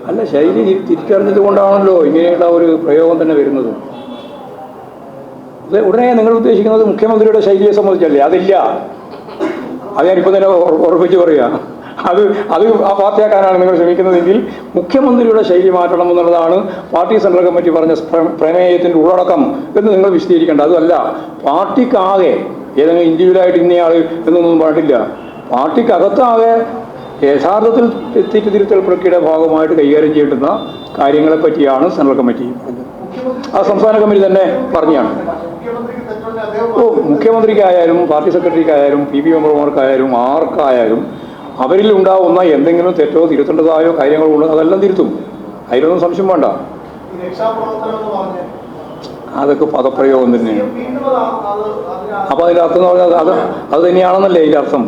അല്ല, ശൈലി തിരിച്ചറിഞ്ഞത് കൊണ്ടാണല്ലോ ഇങ്ങനെയുള്ള ഒരു പ്രയോഗം തന്നെ വരുന്നത്. ഉടനെ നിങ്ങൾ ഉദ്ദേശിക്കുന്നത് മുഖ്യമന്ത്രിയുടെ ശൈലിയെ സംബന്ധിച്ചല്ലേ? അതില്ല. അത് ഞാനിപ്പോൾ തന്നെ ഉറപ്പിച്ച് പറയുക. അത് ആ പാർട്ടിയാക്കാനാണ് നിങ്ങൾ ശ്രമിക്കുന്നതെങ്കിൽ മുഖ്യമന്ത്രിയുടെ ശൈലി മാറ്റണം എന്നുള്ളതാണ് പാർട്ടി സെൻട്രൽ കമ്മിറ്റി പറഞ്ഞ പ്രമേയത്തിൻ്റെ ഉള്ളടക്കം എന്ന് നിങ്ങൾ വിശദീകരിക്കേണ്ട. അതുമല്ല, പാർട്ടിക്കാകെ ഏതെങ്കിലും ഇൻഡിവിജ്വലായിട്ട് ഇന്നയാൾ എന്നൊന്നും പറഞ്ഞിട്ടില്ല. പാർട്ടിക്കകത്താകെ യഥാർത്ഥത്തിൽ തിരുത്തൽ പ്രക്രിയയുടെ ഭാഗമായിട്ട് കൈകാര്യം ചെയ്യേണ്ടുന്ന കാര്യങ്ങളെ പറ്റിയാണ് സെൻട്രൽ കമ്മിറ്റി പറഞ്ഞത്. ആ സംസ്ഥാന കമ്മിറ്റി തന്നെ പറഞ്ഞാണ്. മുഖ്യമന്ത്രിക്കായാലും പാർട്ടി സെക്രട്ടറിക്കായാലും പി മെമ്പർമാർക്കായാലും ആർക്കായാലും അവരിൽ ഉണ്ടാവുന്ന എന്തെങ്കിലും തെറ്റോ തിരുത്തേണ്ടതായോ കാര്യങ്ങളോ ഉണ്ടോ അതെല്ലാം തിരുത്തും. അതിലൊന്നും സംശയം വേണ്ട. അതൊക്കെ പദപ്രയോഗം തന്നെയാണ്. അപ്പോൾ അതിൻ്റെ അർത്ഥം എന്ന് പറഞ്ഞാൽ അത് തന്നെയാണെന്നല്ലേ അതിൻ്റെ അർത്ഥം.